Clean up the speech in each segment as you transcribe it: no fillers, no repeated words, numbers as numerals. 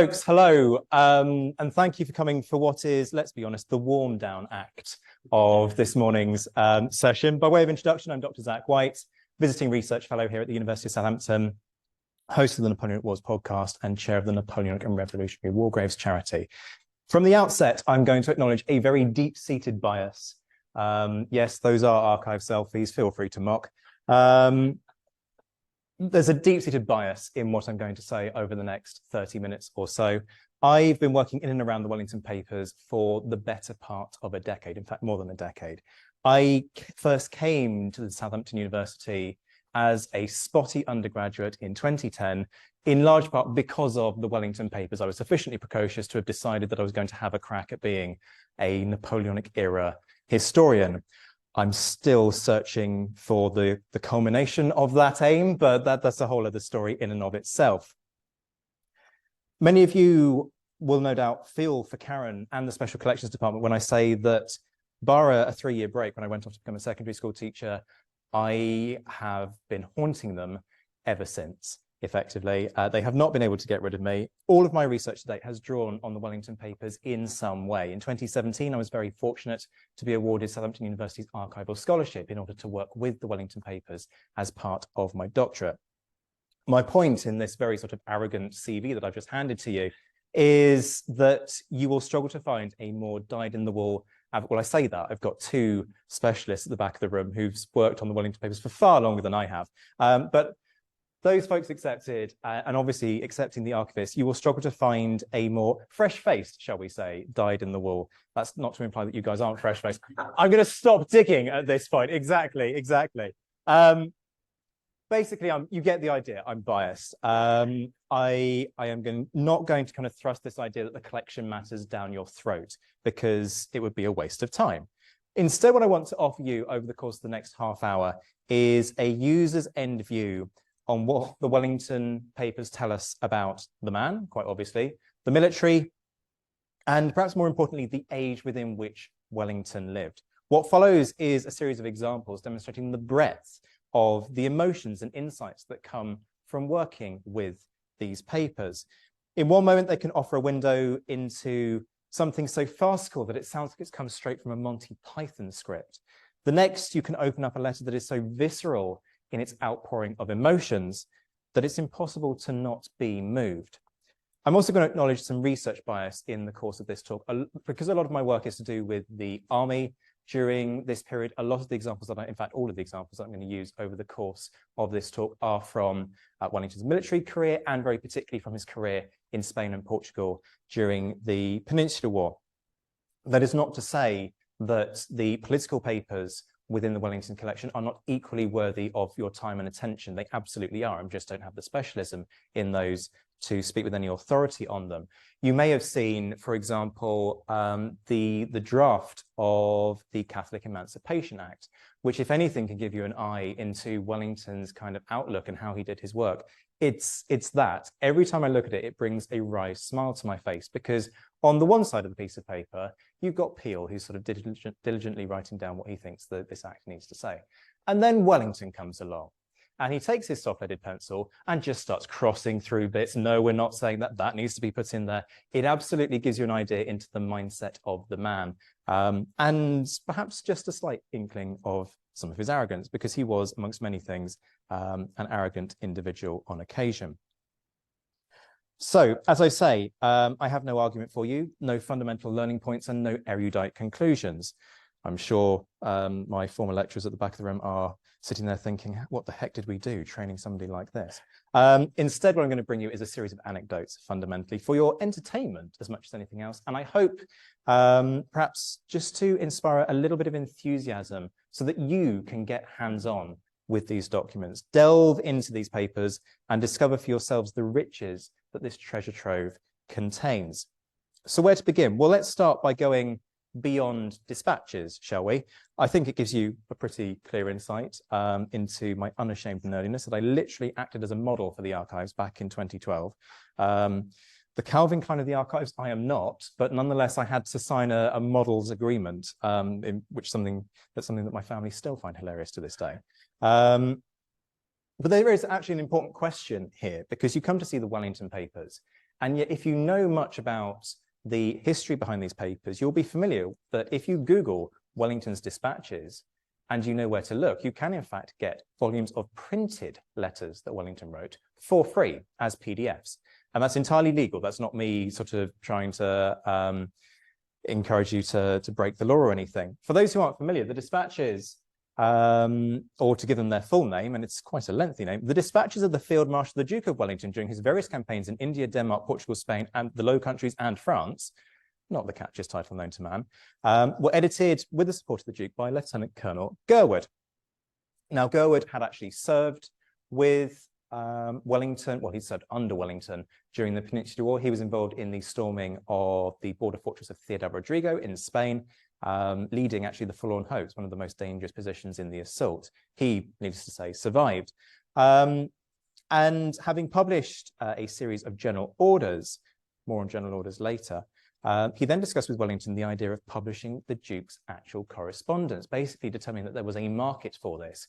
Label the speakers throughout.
Speaker 1: Folks, hello, and thank you for coming for what is, let's be honest, the warm down act of this morning's session. By way of introduction, I'm Dr. Zack White, visiting research fellow here at the University of Southampton, host of the Napoleonic Wars podcast, and chair of the Napoleonic and Revolutionary War Graves charity. From the outset, I'm going to acknowledge a very deep-seated bias. Yes, those are archive selfies, feel free to mock. There's a deep-seated bias in what I'm going to say over the next 30 minutes or so. I've been working in and around the Wellington Papers for the better part of a decade, in fact, more than a decade. I first came to the Southampton University as a spotty undergraduate in 2010, in large part because of the Wellington Papers. I was sufficiently precocious to have decided that I was going to have a crack at being a Napoleonic era historian. I'm still searching for the culmination of that aim, but that's a whole other story in and of itself. Many of you will no doubt feel for Karen and the Special Collections Department when I say that, bar a 3-year break when I went off to become a secondary school teacher, I have been haunting them ever since. Effectively, they have not been able to get rid of me. All of my research to date has drawn on the Wellington Papers in some way. In 2017, I was very fortunate to be awarded Southampton University's Archival Scholarship in order to work with the Wellington Papers as part of my doctorate. My point in this very sort of arrogant CV that I've just handed to you is that you will struggle to find a more dyed-in-the-wool. Well, I say that, I've got 2 specialists at the back of the room who've worked on the Wellington Papers for far longer than I have. But those folks accepted, and obviously accepting the archivist, you will struggle to find a more fresh-faced, shall we say, dyed-in-the-wool. That's not to imply that you guys aren't fresh-faced. I'm going to stop digging at this point. Exactly. Basically, you get the idea. I'm biased. I am not going to kind of thrust this idea that the collection matters down your throat, because it would be a waste of time. Instead, what I want to offer you over the course of the next half hour is a user's end view on what the Wellington Papers tell us about the man, quite obviously, the military, and perhaps more importantly, the age within which Wellington lived. What follows is a series of examples demonstrating the breadth of the emotions and insights that come from working with these papers. In one moment, they can offer a window into something so farcical that it sounds like it's come straight from a Monty Python script. The next, you can open up a letter that is so visceral in its outpouring of emotions that it's impossible to not be moved. I'm also going to acknowledge some research bias in the course of this talk, because a lot of my work is to do with the army during this period. A lot of the examples that in fact, all of the examples that I'm going to use over the course of this talk are from Wellington's military career, and very particularly from his career in Spain and Portugal during the Peninsular War. That is not to say that the political papers within the Wellington collection are not equally worthy of your time and attention. They absolutely are. I just don't have the specialism in those to speak with any authority on them. You may have seen, for example, the draft of the Catholic Emancipation Act, which, if anything, can give you an eye into Wellington's kind of outlook and how he did his work. It's that. Every time I look at it, it brings a wry smile to my face, because on the one side of the piece of paper, you've got Peel, who's sort of diligently writing down what he thinks that this act needs to say. And then Wellington comes along, and he takes his soft-leaded pencil and just starts crossing through bits. No, we're not saying that that needs to be put in there. It absolutely gives you an idea into the mindset of the man, and perhaps just a slight inkling of some of his arrogance, because he was, amongst many things, an arrogant individual on occasion. So, as I say, I have no argument for you, no fundamental learning points, and no erudite conclusions. I'm sure my former lecturers at the back of the room are sitting there thinking, what the heck did we do training somebody like this? Instead, what I'm going to bring you is a series of anecdotes, fundamentally, for your entertainment as much as anything else. And I hope perhaps just to inspire a little bit of enthusiasm so that you can get hands-on with these documents, delve into these papers, and discover for yourselves the riches that this treasure trove contains. So where to begin? Well, let's start by going beyond dispatches, shall we? I think it gives you a pretty clear insight into my unashamed nerdiness, that I literally acted as a model for the archives back in 2012. The Calvin Klein of the archives, I am not, but nonetheless, I had to sign a models agreement, in which that's something that my family still find hilarious to this day. But there is actually an important question here, because you come to see the Wellington Papers, And yet, if you know much about the history behind these papers, you'll be familiar that if you Google Wellington's dispatches and you know where to look, you can in fact get volumes of printed letters that Wellington wrote for free as PDFs. And that's entirely legal. That's not me sort of trying to encourage you to break the law or anything. For those who aren't familiar, the dispatches, or to give them their full name, and it's quite a lengthy name, the dispatches of the Field Marshal the Duke of Wellington during his various campaigns in India, Denmark, Portugal, Spain, and the Low Countries and France, not the catchiest title known to man, were edited with the support of the Duke by Lieutenant Colonel Gurwood. Now, Gurwood had actually served with Wellington, well, he served under Wellington during the Peninsular War. He was involved in the storming of the border fortress of Ciudad Rodrigo in Spain, leading actually the Forlorn Hopes, one of the most dangerous positions in the assault. He, needless to say, survived. And having published a series of general orders, more on general orders later, he then discussed with Wellington the idea of publishing the Duke's actual correspondence, basically determining that there was a market for this.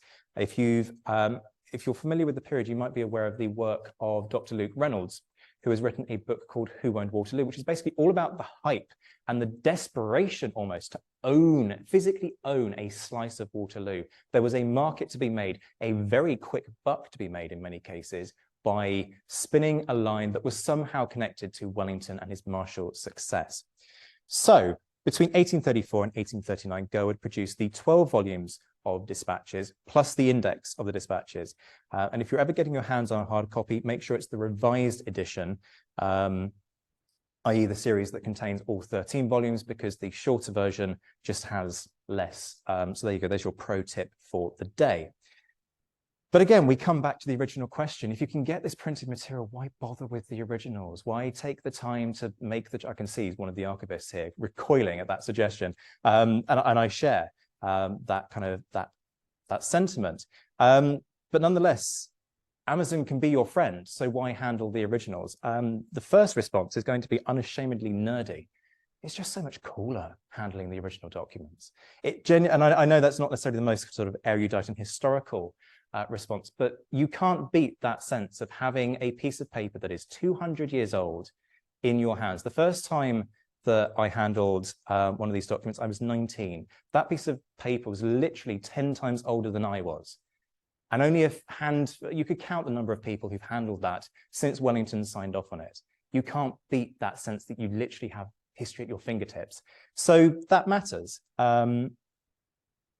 Speaker 1: If you're familiar with the period, you might be aware of the work of Dr. Luke Reynolds, who has written a book called Who Owned Waterloo, which is basically all about the hype and the desperation almost to physically own a slice of Waterloo. There was a market to be made, a very quick buck to be made in many cases, by spinning a line that was somehow connected to Wellington and his martial success. So between 1834 and 1839, Gurwood produced the 12 volumes of dispatches, plus the index of the dispatches. And if you're ever getting your hands on a hard copy, make sure it's the revised edition, i.e. the series that contains all 13 volumes, because the shorter version just has less. So there you go, there's your pro tip for the day. But again, we come back to the original question. If you can get this printed material, why bother with the originals? Why take the time to make I can see one of the archivists here recoiling at that suggestion. And I share that sentiment. But nonetheless, Amazon can be your friend. So why handle the originals? The first response is going to be unashamedly nerdy. It's just so much cooler handling the original documents. And I know that's not necessarily the most sort of erudite and historical response, but you can't beat that sense of having a piece of paper that is 200 years old in your hands. The first time that I handled one of these documents, I was 19. That piece of paper was literally 10 times older than I was. And only you could count the number of people who've handled that since Wellington signed off on it. You can't beat that sense that you literally have history at your fingertips. So that matters.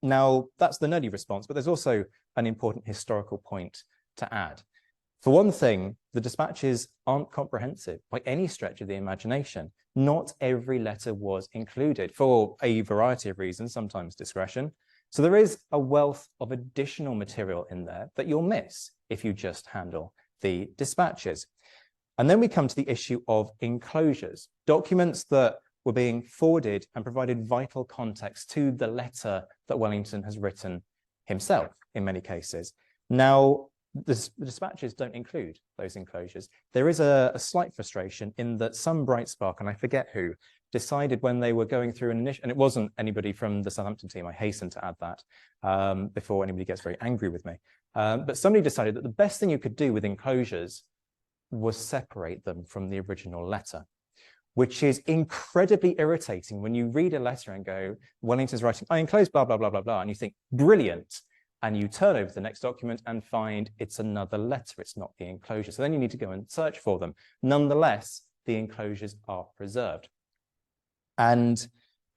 Speaker 1: Now, that's the nerdy response, but there's also an important historical point to add. For one thing, the dispatches aren't comprehensive by any stretch of the imagination. Not every letter was included for a variety of reasons, sometimes discretion. So there is a wealth of additional material in there that you'll miss if you just handle the dispatches. And then we come to the issue of enclosures, documents that were being forwarded and provided vital context to the letter that Wellington has written himself in many cases. Now, the dispatches don't include those enclosures. There is a slight frustration in that some bright spark, and I forget who, decided when they were going through and it wasn't anybody from the Southampton team, I hasten to add that before anybody gets very angry with me. But somebody decided that the best thing you could do with enclosures was separate them from the original letter, which is incredibly irritating when you read a letter and go, Wellington's writing, I enclose blah, blah, blah, blah, blah, and you think, brilliant. And you turn over to the next document and find it's another letter, it's not the enclosure. So then you need to go and search for them. Nonetheless, the enclosures are preserved. And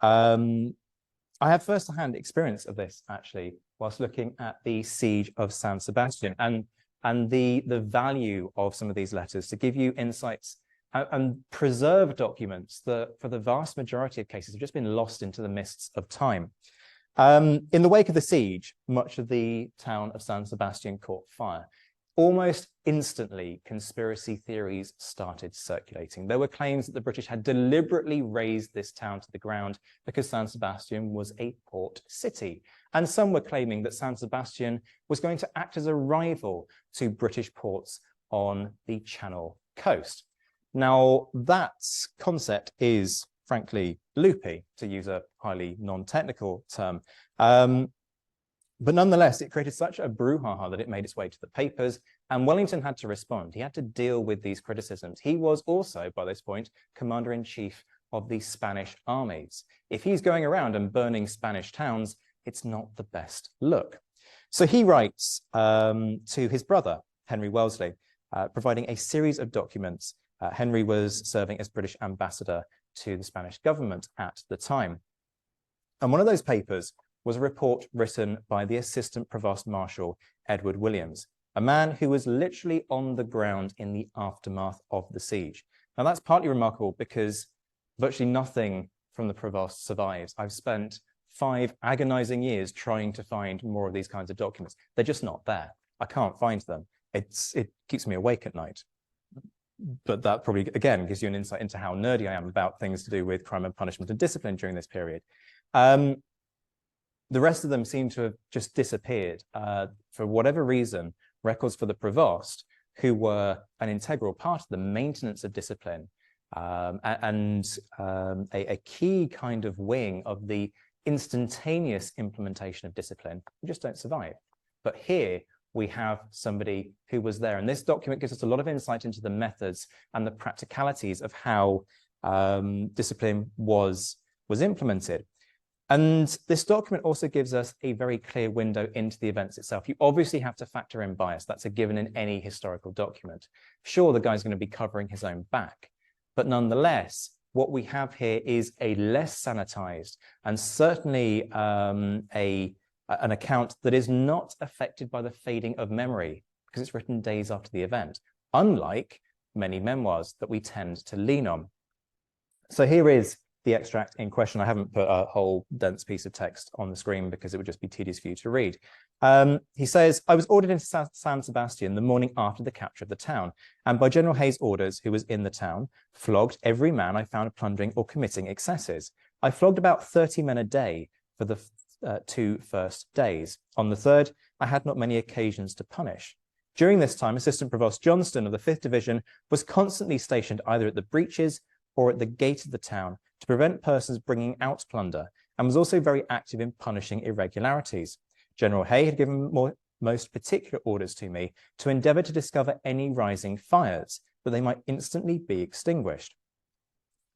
Speaker 1: I have first-hand experience of this, actually, whilst looking at the siege of San Sebastian and the value of some of these letters to give you insights and preserve documents that, for the vast majority of cases, have just been lost into the mists of time. In the wake of the siege, much of the town of San Sebastian caught fire. Almost instantly, conspiracy theories started circulating. There were claims that the British had deliberately razed this town to the ground because San Sebastian was a port city. And some were claiming that San Sebastian was going to act as a rival to British ports on the Channel coast. Now, that concept is, frankly, loopy, to use a highly non-technical term. But nonetheless, it created such a brouhaha that it made its way to the papers, And Wellington had to respond. He had to deal with these criticisms. He was also, by this point, commander-in-chief of the Spanish armies. If he's going around and burning Spanish towns, it's not the best look. So he writes to his brother, Henry Wellesley, providing a series of documents. Henry was serving as British ambassador to the Spanish government at the time. And one of those papers was a report written by the Assistant Provost Marshal, Edward Williams, a man who was literally on the ground in the aftermath of the siege. Now, that's partly remarkable because virtually nothing from the provost survives. I've spent 5 agonizing years trying to find more of these kinds of documents. They're just not there. I can't find them. It keeps me awake at night. But that probably, again, gives you an insight into how nerdy I am about things to do with crime and punishment and discipline during this period. The rest of them seem to have just disappeared. For whatever reason, records for the provost, who were an integral part of the maintenance of discipline and a key kind of wing of the instantaneous implementation of discipline, just don't survive. But here we have somebody who was there. And this document gives us a lot of insight into the methods and the practicalities of how discipline was implemented. And this document also gives us a very clear window into the events itself. You obviously have to factor in bias. That's a given in any historical document. Sure, the guy's going to be covering his own back, but nonetheless, what we have here is a less sanitized and certainly an account that is not affected by the fading of memory because it's written days after the event, unlike many memoirs that we tend to lean on. So here is the extract in question. I haven't put a whole dense piece of text on the screen because it would just be tedious for you to read. He says, I was ordered into San Sebastian the morning after the capture of the town, and by General Hay's orders, who was in the town, flogged every man I found plundering or committing excesses. I flogged about 30 men a day for the 2 first days. On the 3rd, I had not many occasions to punish. During this time, Assistant Provost Johnston of the 5th Division was constantly stationed either at the breaches or at the gate of the town to prevent persons bringing out plunder, and was also very active in punishing irregularities. General Hay had given most particular orders to me to endeavour to discover any rising fires, that they might instantly be extinguished.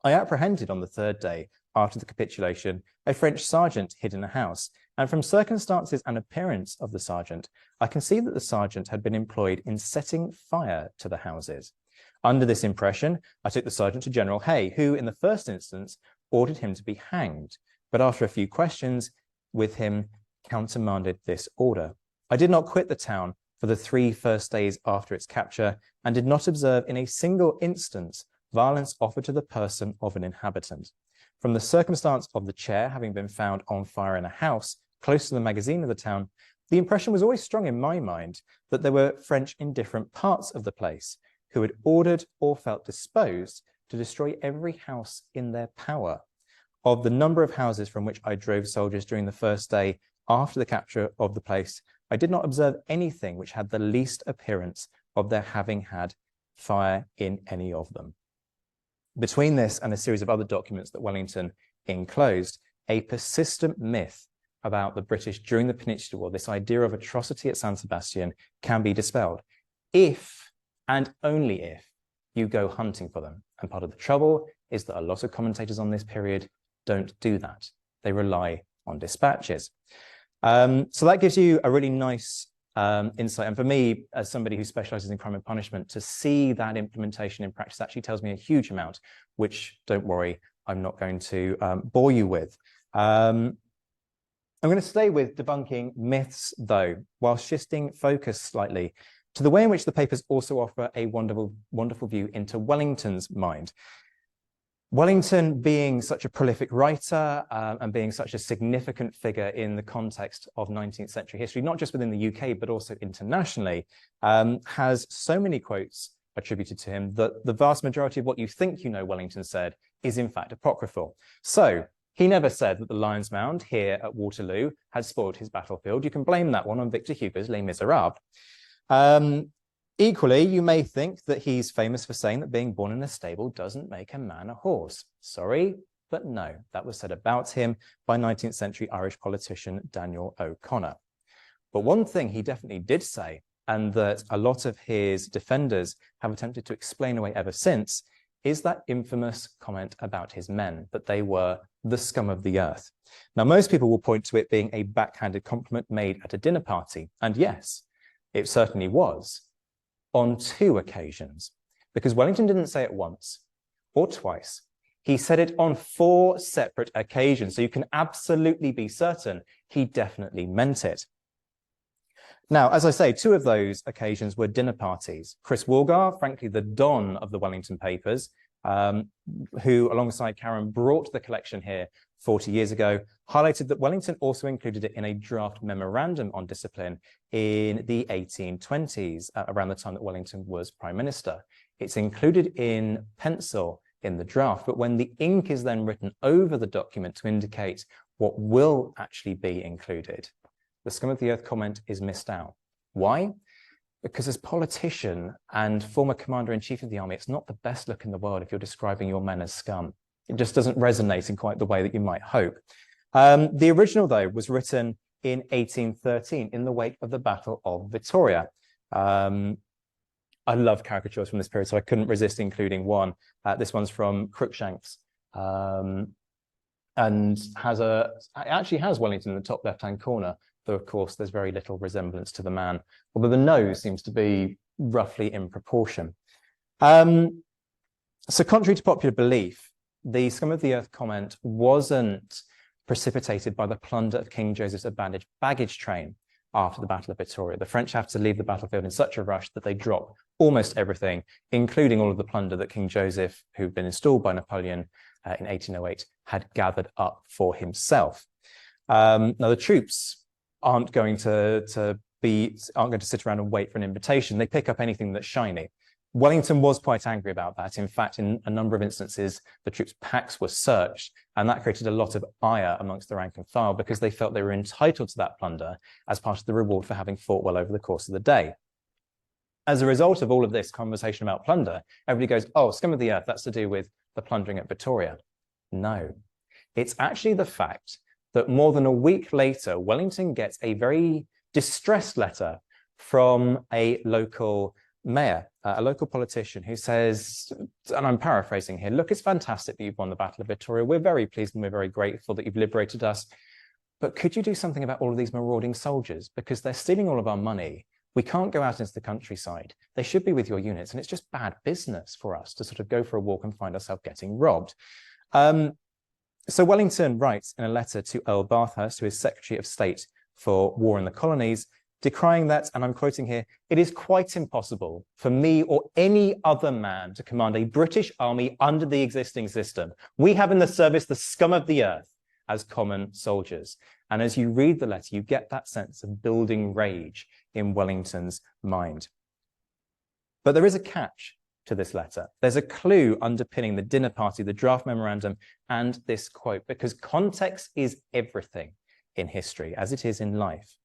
Speaker 1: I apprehended on the 3rd day after the capitulation a French sergeant hid in a house, and from circumstances and appearance of the sergeant, I can see that the sergeant had been employed in setting fire to the houses. Under this impression, I took the sergeant to General Hay, who, in the first instance, ordered him to be hanged, but after a few questions with him, countermanded this order. I did not quit the town for the 3 first days after its capture, and did not observe in a single instance violence offered to the person of an inhabitant. From the circumstance of the chair having been found on fire in a house close to the magazine of the town, the impression was always strong in my mind that there were French in different parts of the place, who had ordered or felt disposed to destroy every house in their power. Of the number of houses from which I drove soldiers during the first day after the capture of the place, I did not observe anything which had the least appearance of their having had fire in any of them. Between this and a series of other documents that Wellington enclosed, a persistent myth about the British during the Peninsular War, this idea of atrocity at San Sebastian, can be dispelled if and only if you go hunting for them. And part of the trouble is that a lot of commentators on this period don't do that. They rely on dispatches. So that gives you a really nice insight. And for me, as somebody who specializes in crime and punishment, to see that implementation in practice actually tells me a huge amount, which, don't worry, I'm not going to bore you with. I'm going to stay with debunking myths, though, while shifting focus slightly to the way in which the papers also offer a wonderful view into Wellington's mind. Wellington, being such a prolific writer and being such a significant figure in the context of 19th century history, not just within the UK, but also internationally, has so many quotes attributed to him that the vast majority of what you think you know Wellington said is in fact apocryphal. So he never said that the Lion's Mound here at Waterloo had spoiled his battlefield. You can blame that one on Victor Hugo's Les Miserables. Equally, you may think that he's famous for saying that being born in a stable doesn't make a man a horse. Sorry, but no, that was said about him by 19th century Irish politician Daniel O'Connor. But one thing he definitely did say, and that a lot of his defenders have attempted to explain away ever since, is that infamous comment about his men, that they were the scum of the earth. Now, most people will point to it being a backhanded compliment made at a dinner party, and yes, it certainly was, on 2 occasions, because Wellington didn't say it once or twice. He said it on 4 separate occasions, so you can absolutely be certain he definitely meant it. Now, as I say, 2 of those occasions were dinner parties. Chris Woolgar, frankly, the don of the Wellington Papers, who, alongside Karen, brought the collection here 40 years ago, highlighted that Wellington also included it in a draft memorandum on discipline in the 1820s, around the time that Wellington was Prime Minister. It's included in pencil in the draft, but when the ink is then written over the document to indicate what will actually be included, the scum of the earth comment is missed out. Why? Because as politician and former commander-in-chief of the army, it's not the best look in the world if you're describing your men as scum. It just doesn't resonate in quite the way that you might hope. The original, though, was written in 1813 in the wake of the Battle of Vittoria. I love caricatures from this period, so I couldn't resist including one. This one's from Cruikshank's, and it actually has Wellington in the top left-hand corner, though of course there's very little resemblance to the man, although the nose seems to be roughly in proportion. So contrary to popular belief, the scum of the earth comment wasn't precipitated by the plunder of King Joseph's abandoned baggage train after the Battle of Vittoria. The French have to leave the battlefield in such a rush that they drop almost everything, including all of the plunder that King Joseph, who'd been installed by Napoleon in 1808, had gathered up for himself. Now, the troops aren't going to sit around and wait for an invitation. They pick up anything that's shiny. Wellington was quite angry about that. In fact, in a number of instances, the troops' packs were searched, and that created a lot of ire amongst the rank and file because they felt they were entitled to that plunder as part of the reward for having fought well over the course of the day. As a result of all of this conversation about plunder, everybody goes, oh, scum of the earth, that's to do with the plundering at Vittoria. No, it's actually the fact that more than a week later, Wellington gets a very distressed letter from a local mayor, a local politician who says, and I'm paraphrasing here, look, it's fantastic that you've won the Battle of Vittoria. We're very pleased and we're very grateful that you've liberated us. But could you do something about all of these marauding soldiers? Because they're stealing all of our money. We can't go out into the countryside. They should be with your units. And it's just bad business for us to sort of go for a walk and find ourselves getting robbed. So Wellington writes in a letter to Earl Bathurst, who is Secretary of State for War in the Colonies, decrying that, and I'm quoting here, it is quite impossible for me or any other man to command a British army under the existing system. We have in the service the scum of the earth as common soldiers. And as you read the letter, you get that sense of building rage in Wellington's mind. But there is a catch to this letter. There's a clue underpinning the dinner party, the draft memorandum, and this quote, because context is everything in history, as it is in life.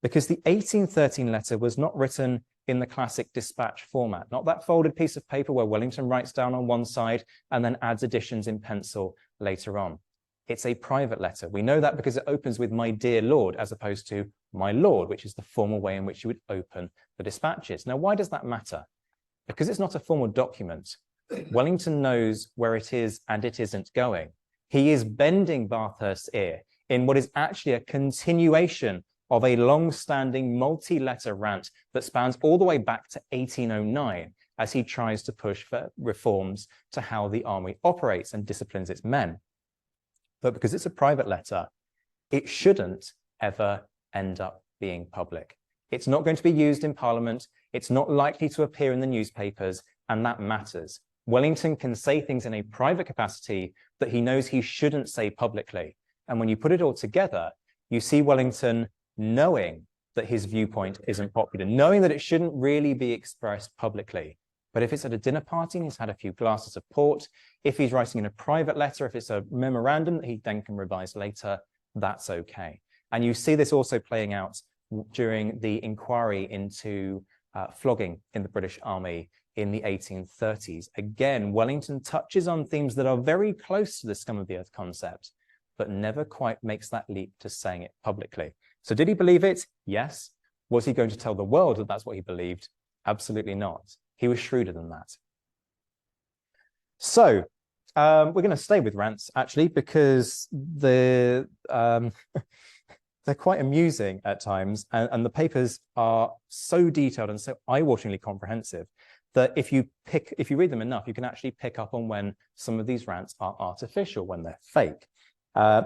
Speaker 1: Because the 1813 letter was not written in the classic dispatch format, not that folded piece of paper where Wellington writes down on one side and then adds additions in pencil later on. It's a private letter. We know that because it opens with "my dear Lord" as opposed to "my Lord," which is the formal way in which you would open the dispatches. Now, why does that matter? Because it's not a formal document. Wellington knows where it is and it isn't going. He is bending Bathurst's ear in what is actually a continuation of a long-standing multi-letter rant that spans all the way back to 1809 as he tries to push for reforms to how the army operates and disciplines its men. But because it's a private letter, it shouldn't ever end up being public. It's not going to be used in Parliament. It's not likely to appear in the newspapers, and that matters. Wellington can say things in a private capacity that he knows he shouldn't say publicly. And when you put it all together, you see Wellington knowing that his viewpoint isn't popular, knowing that it shouldn't really be expressed publicly. But if it's at a dinner party and he's had a few glasses of port, if he's writing in a private letter, if it's a memorandum that he then can revise later, that's okay. And you see this also playing out during the inquiry into flogging in the British Army in the 1830s. Again, Wellington touches on themes that are very close to the scum of the earth concept, but never quite makes that leap to saying it publicly. So did he believe it? Yes. Was he going to tell the world that that's what he believed? Absolutely not. He was shrewder than that. So we're going to stay with rants, actually, because they're quite amusing at times. And the papers are so detailed and so eye-wateringly comprehensive that if you read them enough, you can actually pick up on when some of these rants are artificial, when they're fake.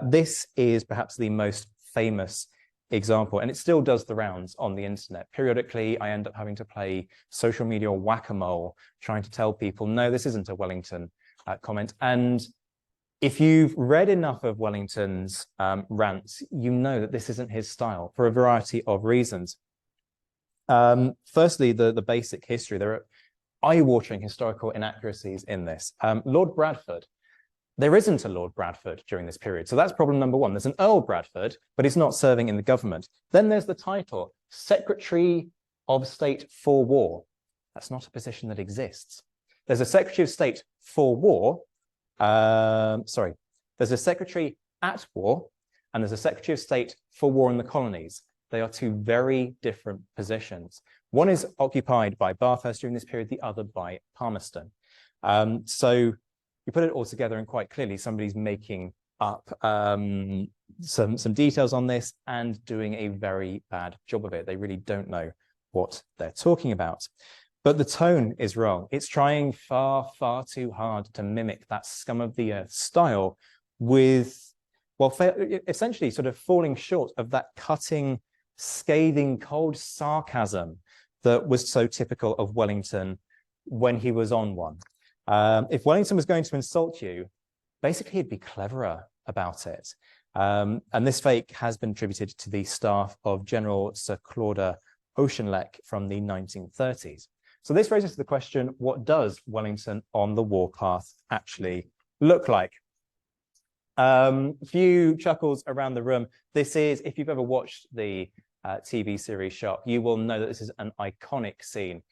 Speaker 1: This is perhaps the most famous example, and it still does the rounds on the internet. Periodically, I end up having to play social media whack-a-mole, trying to tell people, no, this isn't a Wellington comment. And if you've read enough of Wellington's rants, you know that this isn't his style for a variety of reasons. Firstly, the basic history. There are eye-watering historical inaccuracies in this. Lord Bradford. There isn't a Lord Bradford during this period. So that's problem number one. There's an Earl Bradford, but he's not serving in the government. Then there's the title, Secretary of State for War. That's not a position that exists. There's a Secretary of State for War. There's a Secretary at War, and there's a Secretary of State for War in the Colonies. They are two very different positions. One is occupied by Bathurst during this period, the other by Palmerston. So you put it all together and quite clearly somebody's making up some details on this and doing a very bad job of it. They really don't know what they're talking about. But the tone is wrong. It's trying far, far too hard to mimic that scum of the earth style with, well, essentially sort of falling short of that cutting, scathing, cold sarcasm that was so typical of Wellington when he was on one. If Wellington was going to insult you, basically he'd be cleverer about it. And this fake has been attributed to the staff of General Sir Claude Auchinleck from the 1930s. So this raises the question, what does Wellington on the warpath actually look like? Few chuckles around the room. This is, if you've ever watched the TV series Sharp, you will know that this is an iconic scene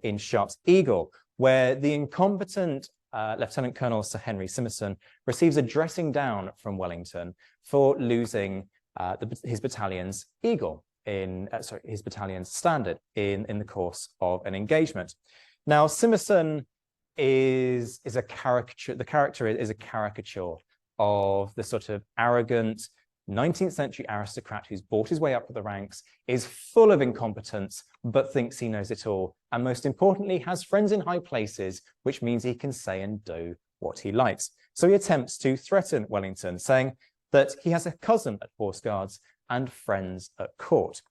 Speaker 1: in Sharp's Eagle, where the incompetent Lieutenant Colonel Sir Henry Simmerson receives a dressing down from Wellington for losing his battalion's Eagle his battalion's standard in the course of an engagement. Now, Simmerson is a caricature. The character is a caricature of the sort of arrogant 19th century aristocrat who's bought his way up the ranks, is full of incompetence, but thinks he knows it all. And most importantly, has friends in high places, which means he can say and do what he likes. So he attempts to threaten Wellington, saying that he has a cousin at Horse Guards and friends at court.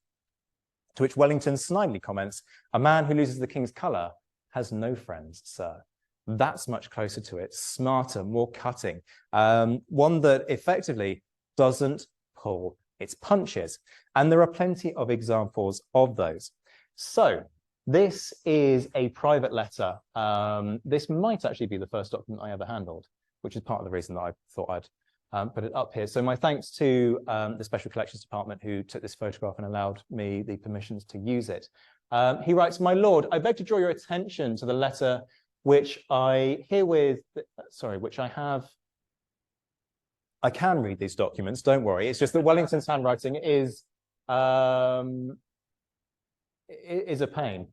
Speaker 1: To which Wellington snidely comments, a man who loses the king's colour has no friends, sir. That's much closer to it, smarter, more cutting. One that effectively doesn't pull its punches. And there are plenty of examples of those. So this is a private letter. This might actually be the first document I ever handled, which is part of the reason that I thought I'd put it up here. So my thanks to the Special Collections Department who took this photograph and allowed me the permissions to use it. He writes, "My lord, I beg to draw your attention to the letter which I herewith, I can read these documents, don't worry. It's just that Wellington's handwriting is a pain,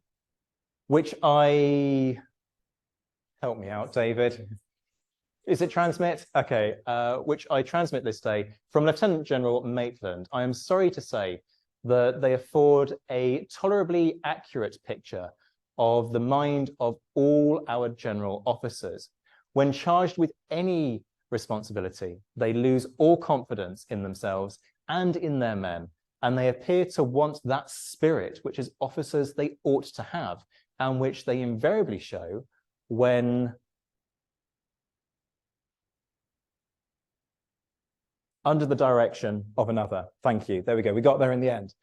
Speaker 1: which help me out, David. Is it transmit? Okay, which I transmit this day from Lieutenant General Maitland. I am sorry to say that they afford a tolerably accurate picture of the mind of all our general officers. When charged with any responsibility, they lose all confidence in themselves and in their men, and they appear to want that spirit which as officers they ought to have, and which they invariably show when under the direction of another." Thank you. There we go. We got there in the end.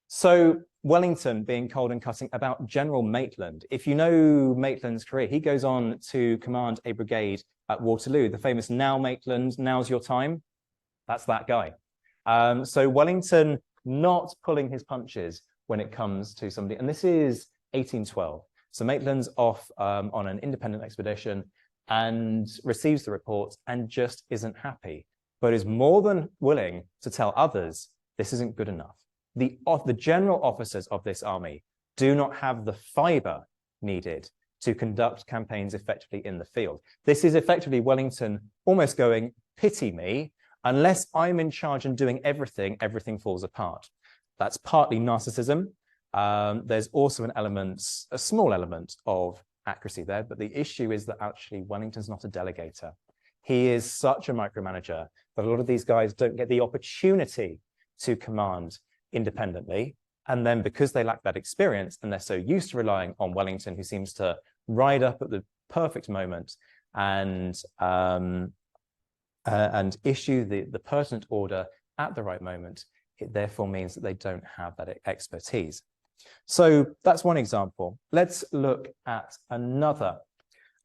Speaker 1: So Wellington being cold and cutting about General Maitland. If you know Maitland's career, he goes on to command a brigade at Waterloo, the famous "Now Maitland, now's your time." That's that guy. So Wellington not pulling his punches when it comes to somebody, and this is 1812. So Maitland's off on an independent expedition and receives the report and just isn't happy, but is more than willing to tell others this isn't good enough. the general officers of this army do not have the fiber needed to conduct campaigns effectively in the field. This is effectively Wellington almost going, pity me, unless I'm in charge and doing everything, everything falls apart. That's partly narcissism. There's also an element, a small element of accuracy there, but the issue is that actually Wellington's not a delegator. He is such a micromanager that a lot of these guys don't get the opportunity to command independently. And then because they lack that experience and they're so used to relying on Wellington, who seems to ride up at the perfect moment and issue the pertinent order at the right moment, it therefore means that they don't have that expertise. So that's one example. Let's look at another.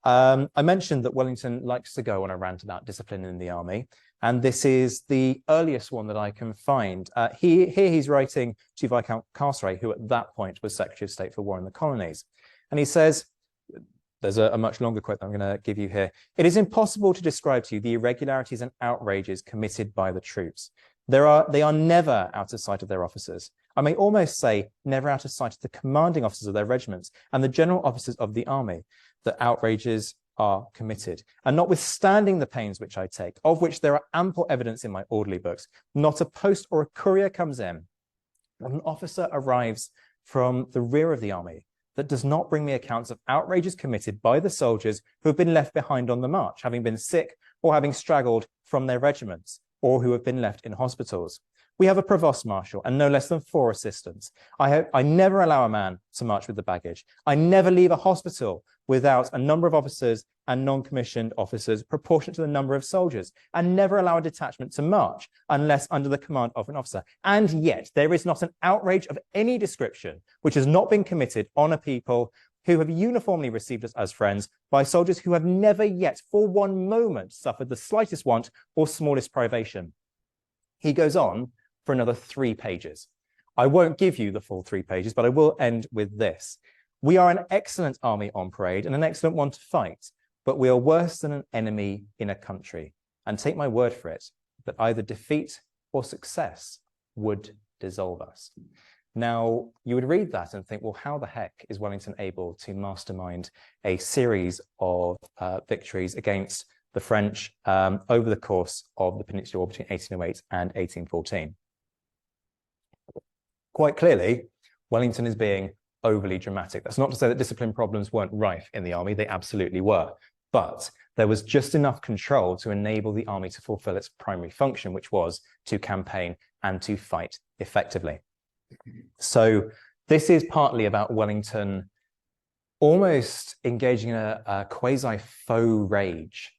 Speaker 1: I mentioned that Wellington likes to go on a rant about discipline in the army, and this is the earliest one that I can find. Here he's writing to Viscount Castlereagh, who at that point was Secretary of State for War in the Colonies. And he says, there's a much longer quote that I'm going to give you here. "It is impossible to describe to you the irregularities and outrages committed by the troops. They are never out of sight of their officers. I may almost say never out of sight of the commanding officers of their regiments and the general officers of the army, that outrages are committed. And notwithstanding the pains which I take, of which there are ample evidence in my orderly books, not a post or a courier comes in, when an officer arrives from the rear of the army, that does not bring me accounts of outrages committed by the soldiers who have been left behind on the march, having been sick or having straggled from their regiments, or who have been left in hospitals. We have a provost marshal and no less than 4 assistants. I never allow a man to march with the baggage. I never leave a hospital without a number of officers and non-commissioned officers proportionate to the number of soldiers, and never allow a detachment to march unless under the command of an officer. And yet there is not an outrage of any description which has not been committed on a people who have uniformly received us as friends by soldiers who have never yet for one moment suffered the slightest want or smallest privation." He goes on for another 3 pages. I won't give you the full 3 pages, but I will end with this. "We are an excellent army on parade and an excellent one to fight, but we are worse than an enemy in a country. And take my word for it, that either defeat or success would dissolve us." Now, you would read that and think, well, how the heck is Wellington able to mastermind a series of victories against the French over the course of the Peninsular War between 1808 and 1814? Quite clearly, Wellington is being overly dramatic. That's not to say that discipline problems weren't rife in the army. They absolutely were. But there was just enough control to enable the army to fulfill its primary function, which was to campaign and to fight effectively. So this is partly about Wellington almost engaging in a quasi-faux rage,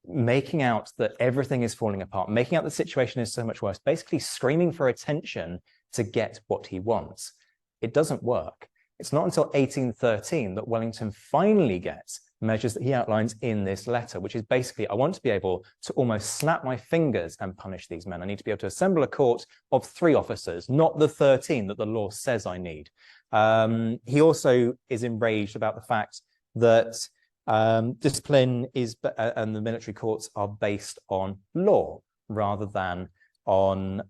Speaker 1: making out that everything is falling apart, making out the situation is so much worse, basically screaming for attention to get what he wants. It doesn't work. It's not until 1813 that Wellington finally gets measures that he outlines in this letter, which is basically, I want to be able to almost snap my fingers and punish these men. I need to be able to assemble a court of 3 officers, not the 13 that the law says I need. He also is enraged about the fact that discipline is and the military courts are based on law rather than on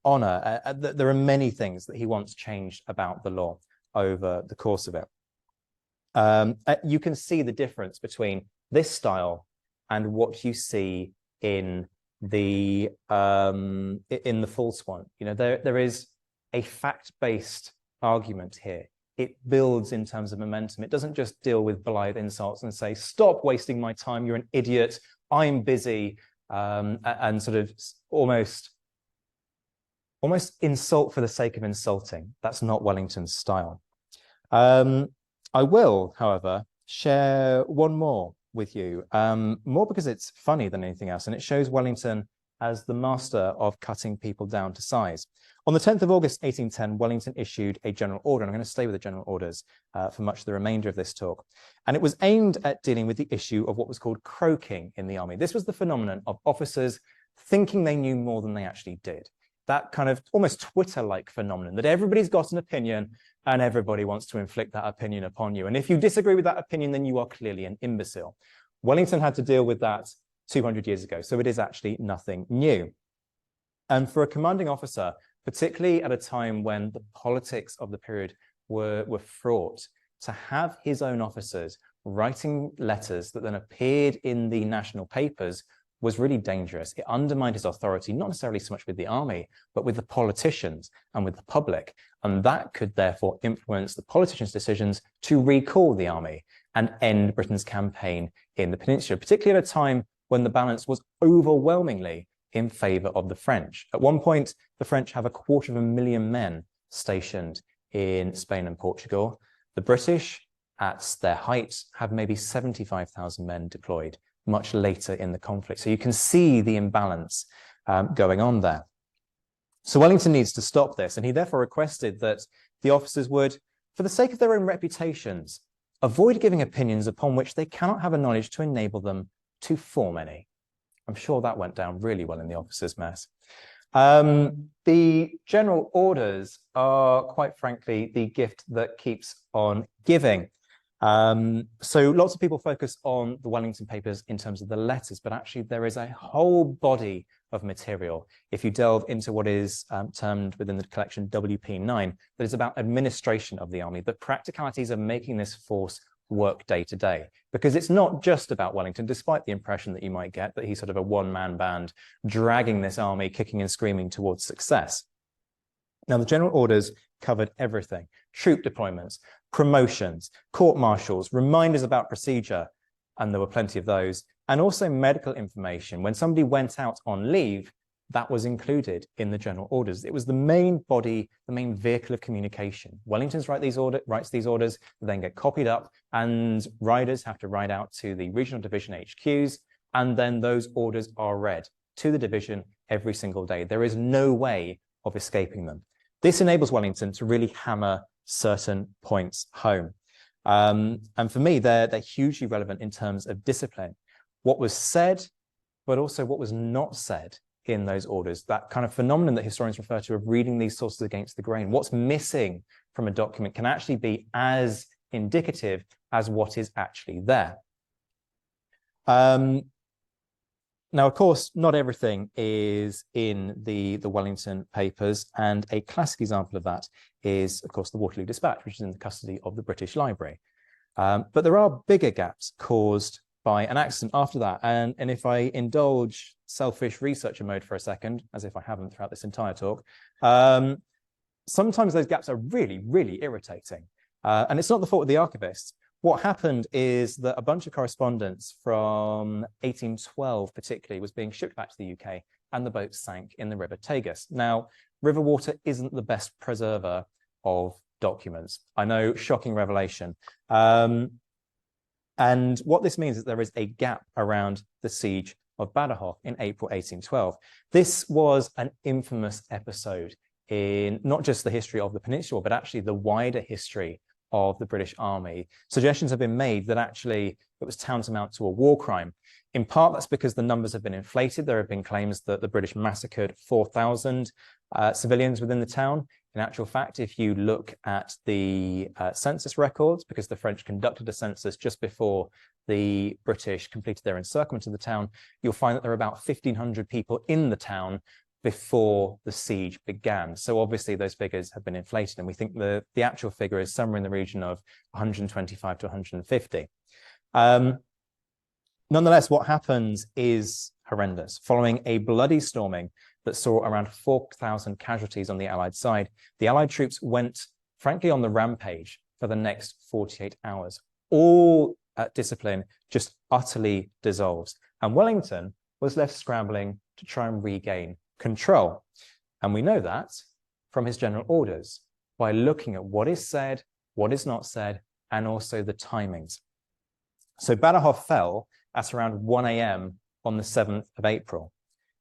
Speaker 1: honor. There are many things that he wants changed about the law over the course of it. You can see the difference between this style and what you see in the false one. You know, there is a fact-based argument here. It builds in terms of momentum. It doesn't just deal with blithe insults and say, "Stop wasting my time, you're an idiot, I'm busy," and sort of almost insult for the sake of insulting. That's not Wellington's style. I will, however, share one more with you, more because it's funny than anything else, and it shows Wellington as the master of cutting people down to size. On the 10th of August, 1810, Wellington issued a general order, and I'm going to stay with the general orders for much of the remainder of this talk. And it was aimed at dealing with the issue of what was called croaking in the army. This was the phenomenon of officers thinking they knew more than they actually did. That kind of almost Twitter-like phenomenon that everybody's got an opinion and everybody wants to inflict that opinion upon you. And if you disagree with that opinion, then you are clearly an imbecile. Wellington had to deal with that 200 years ago, so it is actually nothing new. And for a commanding officer, particularly at a time when the politics of the period were fraught. To have his own officers writing letters that then appeared in the national papers was really dangerous. It undermined his authority, not necessarily so much with the army, but with the politicians and with the public. And that could therefore influence the politicians' decisions to recall the army and end Britain's campaign in the peninsula, particularly at a time when the balance was overwhelmingly in favour of the French. At one point, the French have 250,000 men stationed in Spain and Portugal. The British, at their height, have maybe 75,000 men deployed much later in the conflict. So you can see the imbalance going on there. So Wellington needs to stop this, and he therefore requested that the officers would, for the sake of their own reputations, avoid giving opinions upon which they cannot have a knowledge to enable them to form any. I'm sure that went down really well in the officers' mess. The general orders are, quite frankly, the gift that keeps on giving. So lots of people focus on the Wellington Papers in terms of the letters, but actually there is a whole body of material, if you delve into what is termed within the collection WP9, that is about administration of the army, the practicalities of making this force work day to day. Because it's not just about Wellington, despite the impression that you might get that he's sort of a one-man band dragging this army, kicking and screaming towards success. Now, the general orders covered everything: troop deployments, promotions, court-martials, reminders about procedure, and there were plenty of those, and also medical information. When somebody went out on leave, that was included in the general orders. It was the main body, the main vehicle of communication. Wellington writes these orders, then get copied up, and riders have to ride out to the regional division HQs, and then those orders are read to the division every single day. There is no way of escaping them. This enables Wellington to really hammer certain points home. And for me, they're hugely relevant in terms of discipline. What was said, but also what was not said in those orders, that kind of phenomenon that historians refer to of reading these sources against the grain. What's missing from a document can actually be as indicative as what is actually there. Now, of course, not everything is in the Wellington Papers, and a classic example of that is, of course, the Waterloo Dispatch, which is in the custody of the British Library. But there are bigger gaps caused by an accident after that. And if I indulge selfish researcher mode for a second, as if I haven't throughout this entire talk, sometimes those gaps are really, really irritating. And it's not the fault of the archivists. What happened is that a bunch of correspondence from 1812 particularly was being shipped back to the UK, and the boat sank in the River Tagus. Now, river water isn't the best preserver of documents. I know, shocking revelation. And what this means is there is a gap around the siege of Badajoz in April 1812. This was an infamous episode in not just the history of the peninsula, but actually the wider history of the British Army. Suggestions have been made that actually it was tantamount to a war crime. In part, that's because the numbers have been inflated. There have been claims that the British massacred 4,000 civilians within the town. In actual fact, if you look at the census records, because the French conducted a census just before the British completed their encirclement of the town, you'll find that there are about 1,500 people in the town before the siege began. So obviously those figures have been inflated, and we think the actual figure is somewhere in the region of 125 to 150. Nonetheless, what happens is horrendous. Following a bloody storming that saw around 4,000 casualties on the Allied side, the Allied troops went, frankly, on the rampage for the next 48 hours. All discipline just utterly dissolves. And Wellington was left scrambling to try and regain control. And we know that from his general orders by looking at what is said, what is not said, and also the timings. So Badajoz fell at around 1 a.m. on the 7th of April.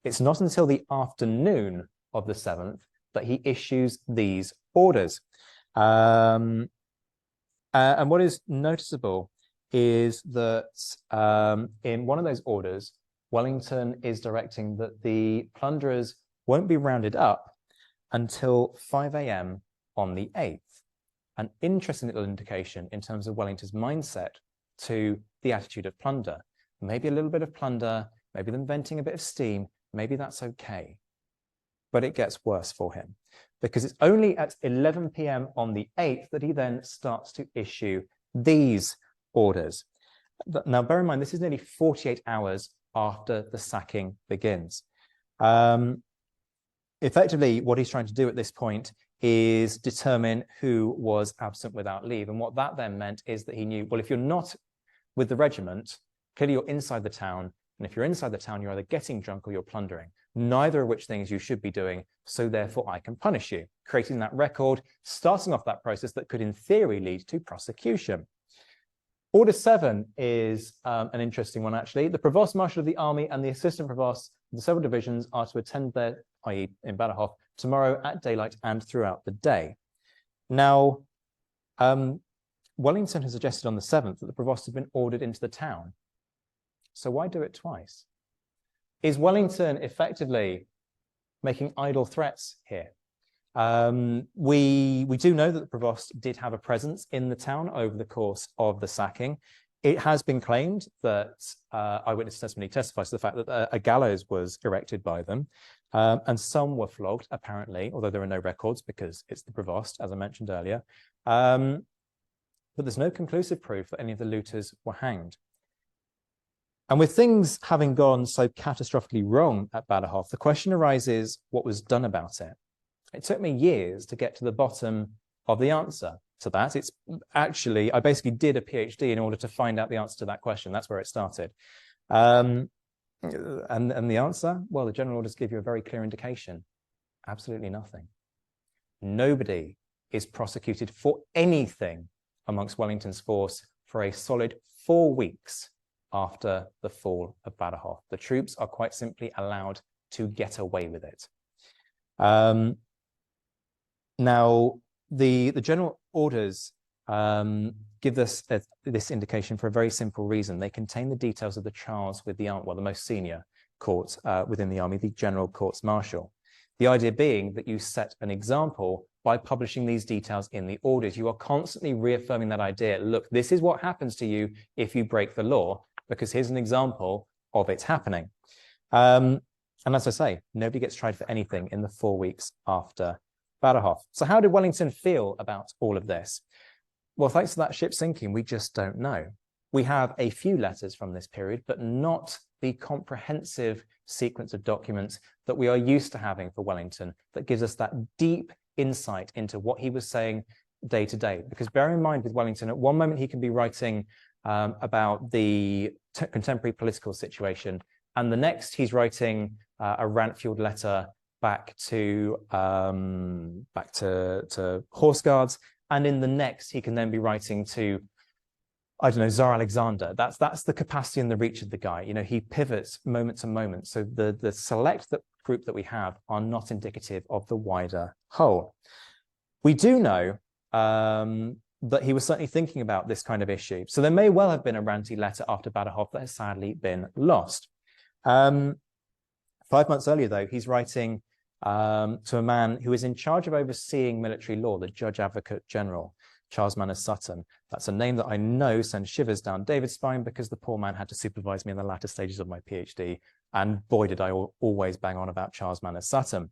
Speaker 1: It's not until the afternoon of the 7th that he issues these orders. And what is noticeable is that in one of those orders, Wellington is directing that the plunderers won't be rounded up until 5 a.m. on the 8th. An interesting little indication in terms of Wellington's mindset to the attitude of plunder. Maybe a little bit of plunder, maybe them venting a bit of steam, maybe that's okay. But it gets worse for him, because it's only at 11 p.m. on the 8th that he then starts to issue these orders. Now, bear in mind, this is nearly 48 hours after the sacking begins. Effectively, what he's trying to do at this point is determine who was absent without leave. And what that then meant is that he knew, well, if you're not with the regiment, clearly you're inside the town. And if you're inside the town, you're either getting drunk or you're plundering, neither of which things you should be doing. So therefore, I can punish you, creating that record, starting off that process that could, in theory, lead to prosecution. Order 7 is an interesting one, actually. The Provost Marshal of the Army and the Assistant Provost of the several divisions are to attend there, i.e. in Badajoz, tomorrow at daylight and throughout the day. Now, Wellington has suggested on the 7th that the Provost had been ordered into the town. So why do it twice? Is Wellington effectively making idle threats here? We do know that the Provost did have a presence in the town over the course of the sacking. It has been claimed that eyewitness testimony testifies to the fact that a gallows was erected by them, and some were flogged, apparently, although there are no records because it's the Provost, as I mentioned earlier. But there's no conclusive proof that any of the looters were hanged. And with things having gone so catastrophically wrong at Badajoz, the question arises, what was done about it? It took me years to get to the bottom of the answer to that. It's actually, I basically did a PhD in order to find out the answer to that question. That's where it started. And the answer, well, the general orders give you a very clear indication. Absolutely nothing. Nobody is prosecuted for anything amongst Wellington's force for a solid 4 weeks after the fall of Badajoz. The troops are quite simply allowed to get away with it. Now, the general orders give us this indication for a very simple reason. They contain the details of the trials with the most senior court within the army, the General Courts Martial. The idea being that you set an example by publishing these details in the orders. You are constantly reaffirming that idea. Look, this is what happens to you if you break the law, because here's an example of it happening. And as I say, nobody gets tried for anything in the 4 weeks after Badajoz. So how did Wellington feel about all of this? Well, thanks to that ship sinking, we just don't know. We have a few letters from this period, but not the comprehensive sequence of documents that we are used to having for Wellington that gives us that deep insight into what he was saying day to day. Because bear in mind with Wellington, at one moment he can be writing about the contemporary political situation, and the next he's writing a rant-fueled letter back to horse guards, and in the next he can then be writing to, I don't know, Tsar Alexander. That's the capacity and the reach of the guy. You know, he pivots moment to moment. So the select group that we have are not indicative of the wider whole. We do know that he was certainly thinking about this kind of issue. So there may well have been a ranty letter after Badajoz that has sadly been lost. 5 months earlier, though, he's writing to a man who is in charge of overseeing military law, the Judge Advocate General, Charles Manners Sutton. That's a name that I know sends shivers down David's spine, because the poor man had to supervise me in the latter stages of my PhD. And boy, did I always bang on about Charles Manners Sutton.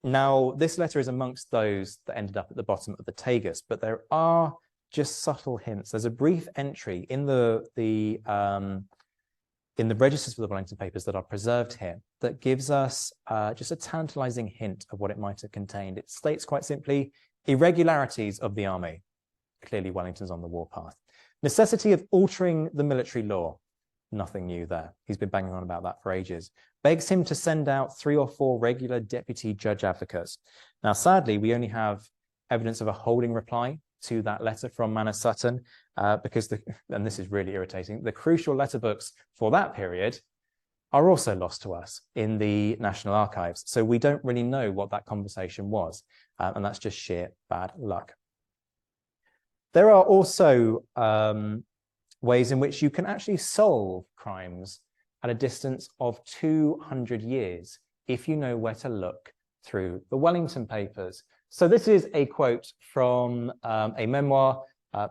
Speaker 1: Now, this letter is amongst those that ended up at the bottom of the Tagus, but there are just subtle hints. There's a brief entry in the registers for the Wellington Papers that are preserved here that gives us just a tantalizing hint of what it might have contained. It states quite simply, irregularities of the army. Clearly, Wellington's on the warpath. Necessity of altering the military law. Nothing new there. He's been banging on about that for ages. Begs him to send out 3 or 4 regular deputy judge advocates. Now, sadly, we only have evidence of a holding reply to that letter from Manners Sutton, because, and this is really irritating, the crucial letter books for that period are also lost to us in the National Archives. So we don't really know what that conversation was, and that's just sheer bad luck. There are also ways in which you can actually solve crimes at a distance of 200 years if you know where to look through the Wellington Papers. So this is a quote from a memoir.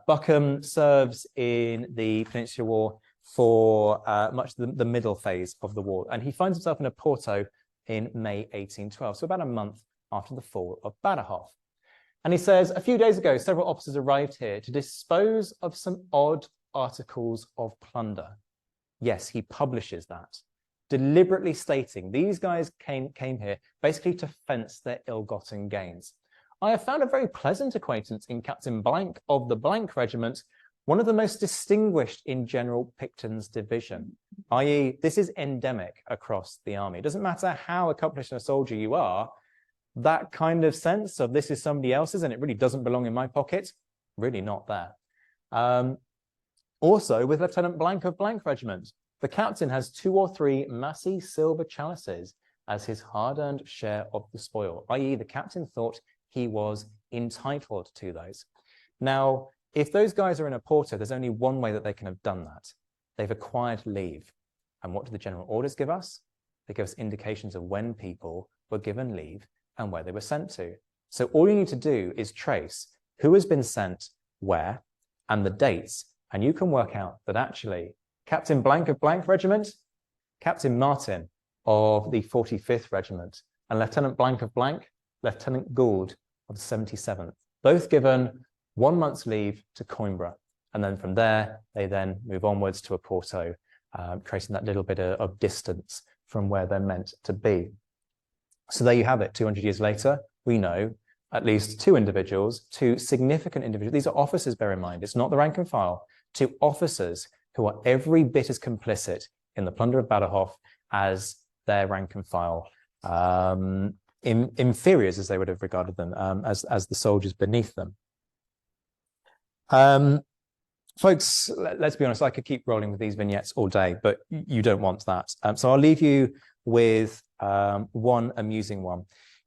Speaker 1: Buckham serves in the Peninsular War for much of the middle phase of the war, and he finds himself in Oporto in May 1812, so about a month after the fall of Badajoz. And he says, a few days ago, several officers arrived here to dispose of some odd articles of plunder. Yes, he publishes that, deliberately stating these guys came here basically to fence their ill-gotten gains. I have found a very pleasant acquaintance in Captain Blank of the Blank Regiment, one of the most distinguished in General Picton's division, i.e. this is endemic across the army. It doesn't matter how accomplished a soldier you are, that kind of sense of this is somebody else's and it really doesn't belong in my pocket, really not there. Also with Lieutenant Blank of Blank Regiment, the captain has 2 or 3 massy silver chalices as his hard-earned share of the spoil, i.e. the captain thought he was entitled to those. Now, if those guys are in a porter, there's only one way that they can have done that. They've acquired leave. And what do the general orders give us? They give us indications of when people were given leave and where they were sent to. So all you need to do is trace who has been sent where and the dates, and you can work out that actually Captain Blank of Blank Regiment, Captain Martin of the 45th Regiment, and Lieutenant Blank of Blank, Lieutenant Gould of the 77th, both given 1 month's leave to Coimbra. And then from there, they then move onwards to Oporto, creating that little bit of distance from where they're meant to be. So there you have it. 200 years later, we know at least 2 individuals, 2 significant individuals. These are officers, bear in mind. It's not the rank and file. 2 officers who are every bit as complicit in the plunder of Badajoz as their rank and file inferiors, as they would have regarded them, as the soldiers beneath them. Folks, let's be honest, I could keep rolling with these vignettes all day, but you don't want that. So I'll leave you with one amusing one.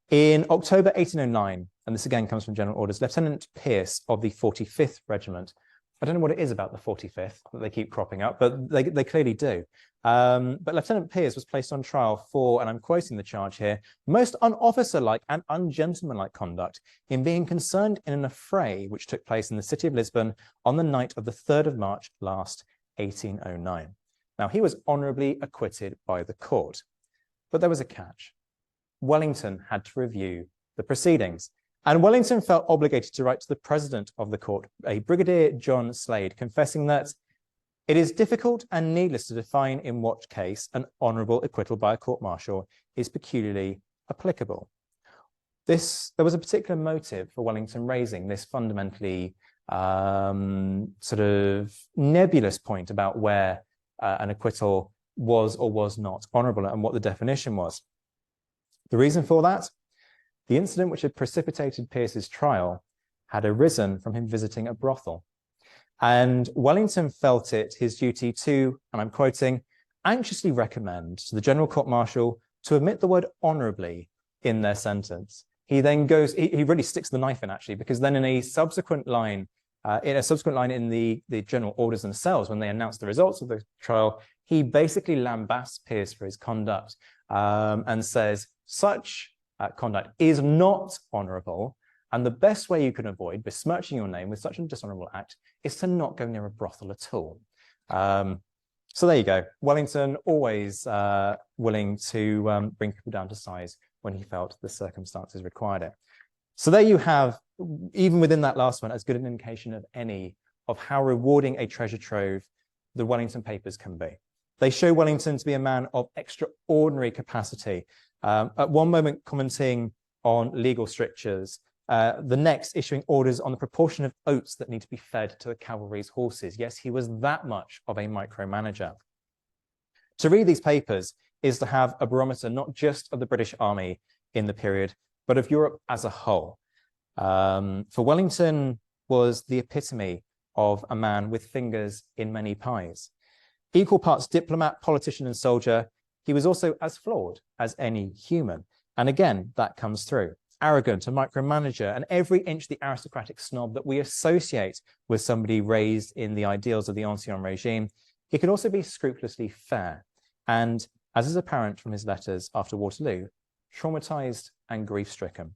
Speaker 1: In October 1809, and this again comes from General Orders, Lieutenant Pierce of the 45th Regiment, I don't know what it is about the 45th that they keep cropping up, but they clearly do. But Lieutenant Pierce was placed on trial for, and I'm quoting the charge here, most unofficer-like and ungentlemanlike conduct in being concerned in an affray which took place in the city of Lisbon on the night of the 3rd of March last, 1809. Now, he was honourably acquitted by the court, but there was a catch. Wellington had to review the proceedings. And Wellington felt obligated to write to the president of the court, a Brigadier John Slade, confessing that it is difficult and needless to define in what case an honourable acquittal by a court-martial is peculiarly applicable. There was a particular motive for Wellington raising this fundamentally sort of nebulous point about where an acquittal was or was not honourable and what the definition was. The reason for that? The incident which had precipitated Pierce's trial had arisen from him visiting a brothel. And Wellington felt it his duty to, and I'm quoting, anxiously recommend to the General Court-Martial to omit the word honourably in their sentence. He then goes, he really sticks the knife in actually, because then in a subsequent line in the General Orders themselves, when they announce the results of the trial, he basically lambasts Pierce for his conduct and says, such conduct is not honourable, and the best way you can avoid besmirching your name with such a dishonourable act is to not go near a brothel at all. So there you go. Wellington always willing to bring people down to size when he felt the circumstances required it. So there you have, even within that last one, as good an indication of any of how rewarding a treasure trove the Wellington Papers can be. They show Wellington to be a man of extraordinary capacity. At one moment commenting on legal strictures, the next issuing orders on the proportion of oats that need to be fed to the cavalry's horses. Yes, he was that much of a micromanager. To read these papers is to have a barometer not just of the British Army in the period, but of Europe as a whole. For Wellington was the epitome of a man with fingers in many pies. Equal parts diplomat, politician, and soldier, he was also as flawed as any human. And again, that comes through. Arrogant, a micromanager, and every inch the aristocratic snob that we associate with somebody raised in the ideals of the ancien regime, he could also be scrupulously fair. And as is apparent from his letters after Waterloo, traumatized and grief-stricken.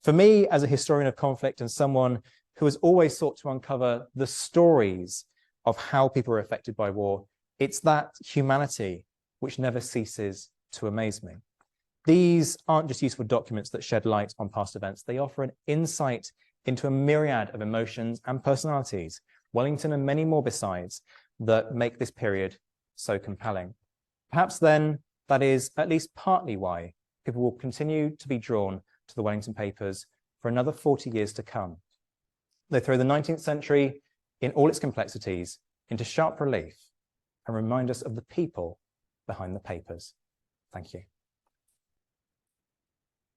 Speaker 1: For me, as a historian of conflict and someone who has always sought to uncover the stories of how people are affected by war, it's that humanity which never ceases to amaze me. These aren't just useful documents that shed light on past events. They offer an insight into a myriad of emotions and personalities, Wellington and many more besides, that make this period so compelling. Perhaps then that is at least partly why people will continue to be drawn to the Wellington Papers for another 40 years to come. They throw the 19th century in all its complexities into sharp relief and remind us of the people behind the papers. Thank you.